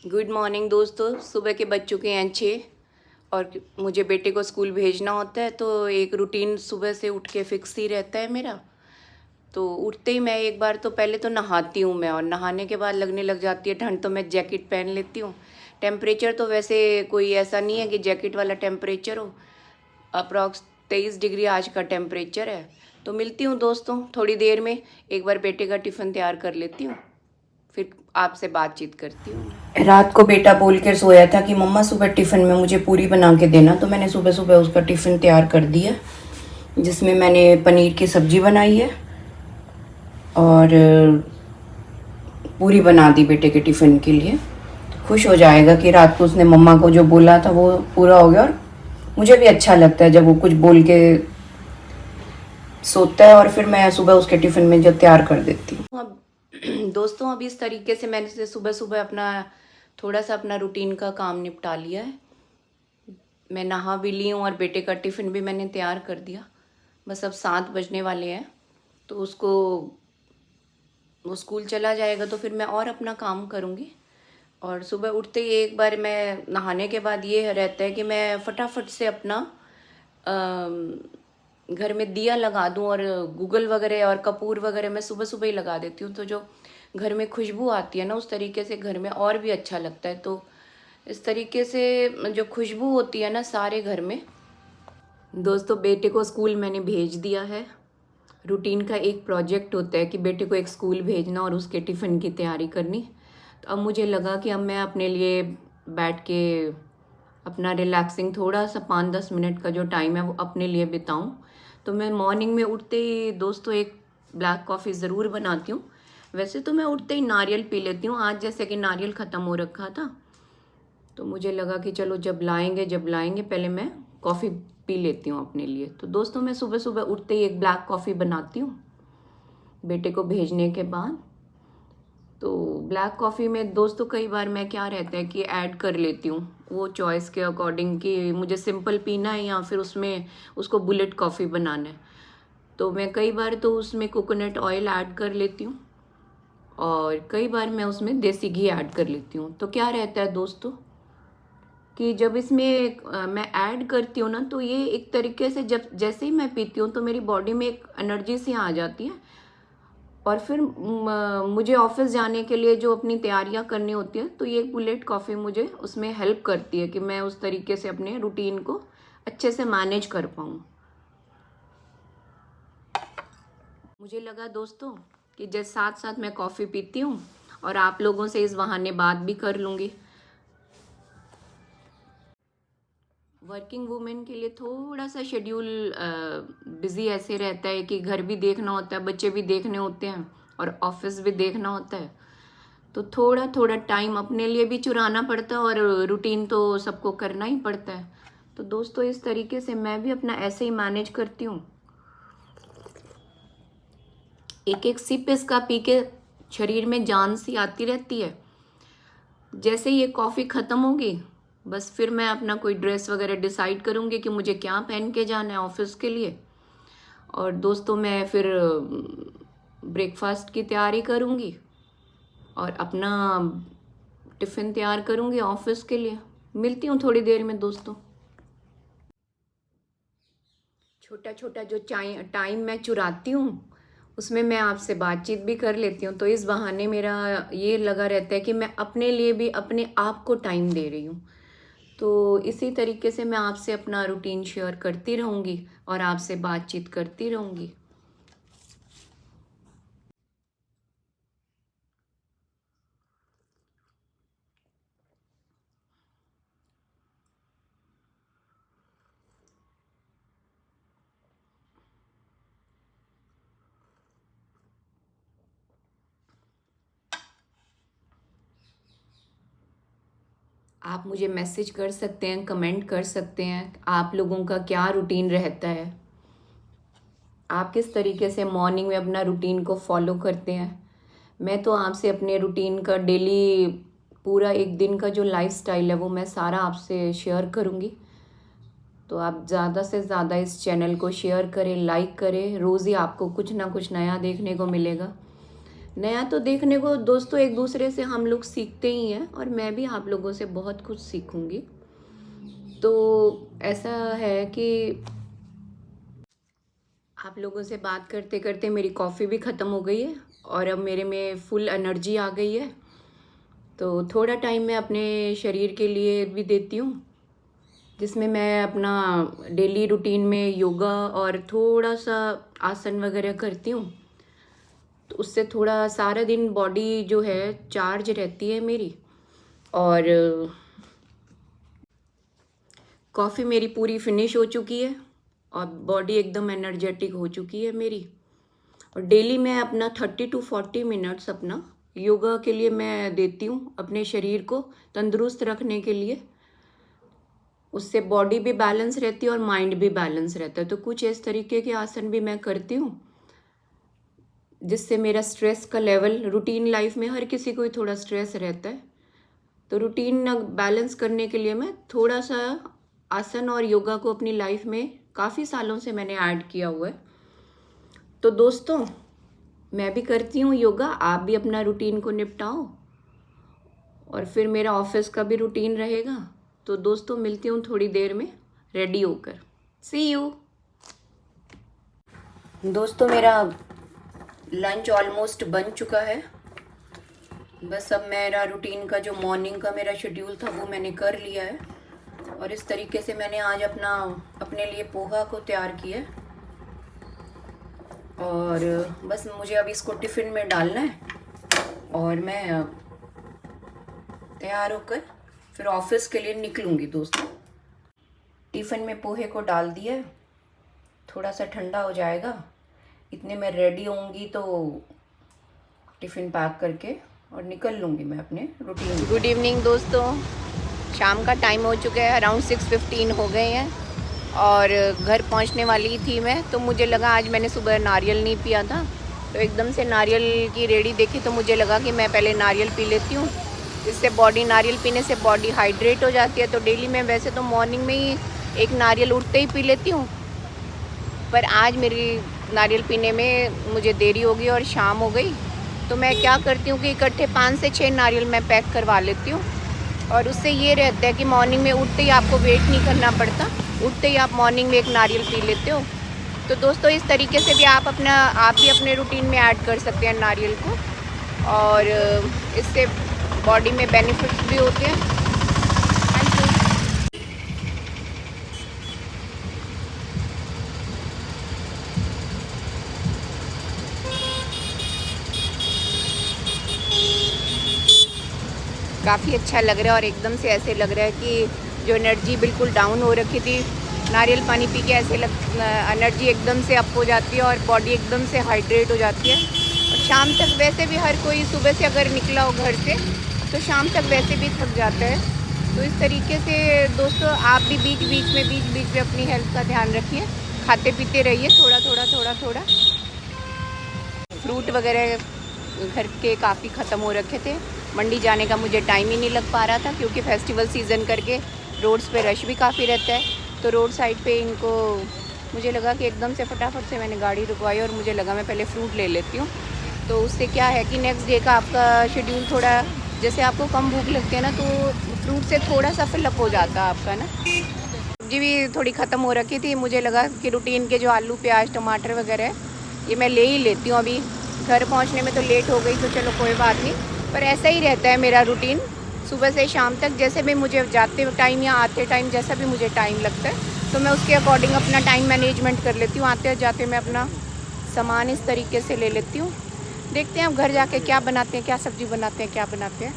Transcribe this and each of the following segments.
Good morning दोस्तों। सुबह के बज चुके हैं 6 और मुझे बेटे को स्कूल भेजना होता है, तो एक रूटीन सुबह से उठ के फिक्स ही रहता है मेरा। तो उठते ही मैं एक बार तो पहले तो नहाती हूँ मैं, और नहाने के बाद लगने लग जाती है ठंड, तो मैं जैकेट पहन लेती हूँ। टेम्परेचर तो वैसे कोई ऐसा नहीं है कि जैकेट वाला टेम्परेचर हो। अप्रॉक्स 23 डिग्री आज का टेम्परेचर है। तो मिलती हूँ दोस्तों थोड़ी देर में, एक बार बेटे का टिफ़िन तैयार कर लेती हूँ, फिर आपसे बातचीत करती हूँ। रात को बेटा बोल कर सोया था कि मम्मा सुबह टिफ़िन में मुझे पूरी बना के देना, तो मैंने सुबह सुबह उसका टिफ़िन तैयार कर दिया, जिसमें मैंने पनीर की सब्ज़ी बनाई है और पूरी बना दी बेटे के टिफ़िन के लिए। खुश हो जाएगा कि रात को उसने मम्मा को जो बोला था वो पूरा हो गया। और मुझे भी अच्छा लगता है जब वो कुछ बोल के सोता है, और फिर मैं सुबह उसके टिफ़िन में जो तैयार कर देती हूँ। अब दोस्तों, अब इस तरीके से मैंने से सुबह सुबह अपना थोड़ा सा अपना रूटीन का काम निपटा लिया है। मैं नहा भी ली हूँ और बेटे का टिफ़िन भी मैंने तैयार कर दिया। बस अब 7 बजने वाले हैं, तो उसको वो स्कूल चला जाएगा तो फिर मैं और अपना काम करूँगी। और सुबह उठते ही एक बार मैं नहाने के बाद ये रहता है कि मैं फटाफट से अपना घर में दिया लगा दूं, और गूगल वगैरह और कपूर वगैरह मैं सुबह सुबह ही लगा देती हूँ, तो जो घर में खुशबू आती है ना, उस तरीके से घर में और भी अच्छा लगता है। तो इस तरीके से जो खुशबू होती है ना सारे घर में। दोस्तों, बेटे को स्कूल मैंने भेज दिया है। रूटीन का एक प्रोजेक्ट होता है कि बेटे को एक स्कूल भेजना और उसके टिफ़िन की तैयारी करनी। तो अब मुझे लगा कि अब मैं अपने लिए बैठ के अपना रिलैक्सिंग थोड़ा सा 5-10 मिनट का जो टाइम है वो अपने लिए बिताऊं। तो मैं मॉर्निंग में उठते ही दोस्तों एक ब्लैक कॉफ़ी ज़रूर बनाती हूँ। वैसे तो मैं उठते ही नारियल पी लेती हूँ, आज जैसे कि नारियल ख़त्म हो रखा था, तो मुझे लगा कि चलो जब लाएंगे पहले मैं कॉफ़ी पी लेती हूँ अपने लिए। तो दोस्तों, मैं सुबह सुबह उठते ही एक ब्लैक कॉफ़ी बनाती हूँ बेटे को भेजने के बाद। तो ब्लैक कॉफ़ी में दोस्तों कई बार मैं क्या रहता है कि ऐड कर लेती हूँ वो चॉइस के अकॉर्डिंग, कि मुझे सिंपल पीना है या फिर उसमें उसको बुलेट कॉफ़ी बनाना है। तो मैं कई बार तो उसमें कोकोनट ऑयल ऐड कर लेती हूँ, और कई बार मैं उसमें देसी घी ऐड कर लेती हूँ। तो क्या रहता है दोस्तों कि जब इसमें मैं ऐड करती हूँ ना, तो ये एक तरीके से जब जैसे ही मैं पीती हूँ तो मेरी बॉडी में एक एनर्जी सी आ जाती है, और फिर मुझे ऑफिस जाने के लिए जो अपनी तैयारियां करनी होती हैं, तो ये बुलेट कॉफ़ी मुझे उसमें हेल्प करती है कि मैं उस तरीके से अपने रूटीन को अच्छे से मैनेज कर पाऊँ। मुझे लगा दोस्तों कि जैसे साथ साथ मैं कॉफ़ी पीती हूँ और आप लोगों से इस बहाने बात भी कर लूँगी। वर्किंग वुमेन के लिए थोड़ा सा शेड्यूल बिजी ऐसे रहता है कि घर भी देखना होता है, बच्चे भी देखने होते हैं और ऑफिस भी देखना होता है। तो थोड़ा थोड़ा टाइम अपने लिए भी चुराना पड़ता है, और रूटीन तो सबको करना ही पड़ता है। तो दोस्तों, इस तरीके से मैं भी अपना ऐसे ही मैनेज करती हूँ। एक एक सिप इसका पी के शरीर में जान सी आती रहती है। जैसे ही ये कॉफ़ी ख़त्म होगी, बस फिर मैं अपना कोई ड्रेस वगैरह डिसाइड करूँगी कि मुझे क्या पहन के जाना है ऑफिस के लिए। और दोस्तों, मैं फिर ब्रेकफास्ट की तैयारी करूँगी और अपना टिफ़िन तैयार करूँगी ऑफिस के लिए। मिलती हूँ थोड़ी देर में दोस्तों। छोटा छोटा जो टाइम मैं चुराती हूँ उसमें मैं आपसे बातचीत भी कर लेती हूँ, तो इस बहाने मेरा ये लगा रहता है कि मैं अपने लिए भी अपने आप को टाइम दे रही हूँ। तो इसी तरीके से मैं आपसे अपना रूटीन शेयर करती रहूँगी और आपसे बातचीत करती रहूँगी। आप मुझे मैसेज कर सकते हैं, कमेंट कर सकते हैं, आप लोगों का क्या रूटीन रहता है, आप किस तरीके से मॉर्निंग में अपना रूटीन को फॉलो करते हैं। मैं तो आपसे अपने रूटीन का डेली पूरा एक दिन का जो लाइफस्टाइल है वो मैं सारा आपसे शेयर करूँगी। तो आप ज़्यादा से ज़्यादा इस चैनल को शेयर करें, लाइक करें। रोज़ ही आपको कुछ ना कुछ नया देखने को मिलेगा। नया तो देखने को दोस्तों एक दूसरे से हम लोग सीखते ही हैं, और मैं भी आप लोगों से बहुत कुछ सीखूंगी। तो ऐसा है कि आप लोगों से बात करते करते मेरी कॉफ़ी भी ख़त्म हो गई है और अब मेरे में फुल एनर्जी आ गई है। तो थोड़ा टाइम मैं अपने शरीर के लिए भी देती हूँ, जिसमें मैं अपना डेली रूटीन में योगा और थोड़ा सा आसन वगैरह करती हूँ। तो उससे थोड़ा सारा दिन बॉडी जो है चार्ज रहती है मेरी, और कॉफ़ी मेरी पूरी फिनिश हो चुकी है और बॉडी एकदम एनर्जेटिक हो चुकी है मेरी। और डेली मैं अपना 30 to 40 मिनट्स अपना योगा के लिए मैं देती हूँ, अपने शरीर को तंदुरुस्त रखने के लिए। उससे बॉडी भी बैलेंस रहती है और माइंड भी बैलेंस रहता है। तो कुछ इस तरीके के आसन भी मैं करती हूँ, जिससे मेरा स्ट्रेस का लेवल, रूटीन लाइफ में हर किसी को ही थोड़ा स्ट्रेस रहता है, तो रूटीन बैलेंस करने के लिए मैं थोड़ा सा आसन और योगा को अपनी लाइफ में काफ़ी सालों से मैंने ऐड किया हुआ है। तो दोस्तों, मैं भी करती हूँ योगा, आप भी अपना रूटीन को निपटाओ, और फिर मेरा ऑफिस का भी रूटीन रहेगा। तो दोस्तों, मिलती हूँ थोड़ी देर में रेडी होकर। सी यू। दोस्तों, मेरा लंच ऑलमोस्ट बन चुका है। बस अब मेरा रूटीन का जो मॉर्निंग का मेरा शेड्यूल था वो मैंने कर लिया है, और इस तरीके से मैंने आज अपने लिए पोहा को तैयार किया है। और बस मुझे अब इसको टिफ़िन में डालना है और मैं तैयार होकर फिर ऑफिस के लिए निकलूँगी। दोस्तों, टिफ़िन में पोहे को डाल दिया, थोड़ा सा ठंडा हो जाएगा, इतने में रेडी होंगी तो टिफ़िन पैक करके और निकल लूँगी मैं अपने रूटीन। गुड इवनिंग दोस्तों, शाम का टाइम हो चुका है, अराउंड 6:15 हो गए हैं और घर पहुंचने वाली थी मैं। तो मुझे लगा, आज मैंने सुबह नारियल नहीं पिया था, तो एकदम से नारियल की रेडी देखी तो मुझे लगा कि मैं पहले नारियल पी लेती हूँ। इससे नारियल पीने से बॉडी हाइड्रेट हो जाती है। तो डेली मैं वैसे तो मॉर्निंग में ही एक नारियल उठते ही पी लेती हूँ, पर आज मेरी नारियल पीने में मुझे देरी हो गई और शाम हो गई। तो मैं क्या करती हूँ कि इकट्ठे 5 से 6 नारियल मैं पैक करवा लेती हूँ, और उससे ये रहता है कि मॉर्निंग में उठते ही आपको वेट नहीं करना पड़ता, उठते ही आप मॉर्निंग में एक नारियल पी लेते हो। तो दोस्तों, इस तरीके से भी आप भी अपने रूटीन में ऐड कर सकते हैं नारियल को, और इससे बॉडी में बेनिफिट्स भी होते हैं। काफ़ी अच्छा लग रहा है, और एकदम से ऐसे लग रहा है कि जो एनर्जी बिल्कुल डाउन हो रखी थी, नारियल पानी पी के ऐसे एनर्जी एकदम से अप हो जाती है और बॉडी एकदम से हाइड्रेट हो जाती है। और शाम तक वैसे भी हर कोई सुबह से अगर निकला हो घर से तो शाम तक वैसे भी थक जाता है। तो इस तरीके से दोस्तों, आप भी बीच बीच में अपनी हेल्थ का ध्यान रखिए, खाते पीते रहिए थोड़ा थोड़ा। फ्रूट वगैरह घर के काफ़ी ख़त्म हो रखे थे, मंडी जाने का मुझे टाइम ही नहीं लग पा रहा था, क्योंकि फेस्टिवल सीज़न करके रोड्स पे रश भी काफ़ी रहता है। तो रोड साइड पे इनको मुझे लगा कि एकदम से फटाफट से मैंने गाड़ी रुकवाई, और मुझे लगा मैं पहले फ्रूट ले लेती हूँ। तो उससे क्या है कि नेक्स्ट डे का आपका शेड्यूल थोड़ा, जैसे आपको कम भूख लगती है ना, तो फ्रूट से थोड़ा सा फिलअप हो जाता है आपका ना। सब्जी भी थोड़ी ख़त्म हो रखी थी, मुझे लगा कि रूटीन के जो आलू प्याज टमाटर वगैरह है ये मैं ले ही लेती हूँ। अभी घर पहुँचने में तो लेट हो गई, तो चलो कोई बात नहीं, पर ऐसा ही रहता है मेरा रूटीन सुबह से शाम तक। जैसे भी मुझे जाते टाइम या आते टाइम जैसा भी मुझे टाइम लगता है, तो मैं उसके अकॉर्डिंग अपना टाइम मैनेजमेंट कर लेती हूँ। आते जाते मैं अपना सामान इस तरीके से ले लेती हूँ। देखते हैं अब घर जाके क्या बनाते हैं, क्या सब्ज़ी बनाते हैं, क्या बनाते हैं,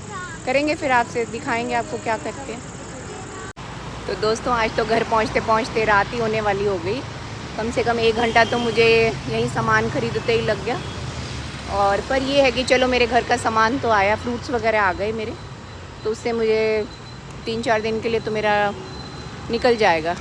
करेंगे फिर आपसे दिखाएंगे आपको क्या करते हैं। तो दोस्तों, आज तो घर पहुँचते पहुँचते रात ही होने वाली हो गई। कम से कम 1 घंटा तो मुझे यहीं सामान ख़रीदते ही लग गया। और पर ये है कि चलो मेरे घर का सामान तो आया, फ्रूट्स वगैरह आ गए मेरे, तो उससे मुझे 3-4 दिन के लिए तो मेरा निकल जाएगा।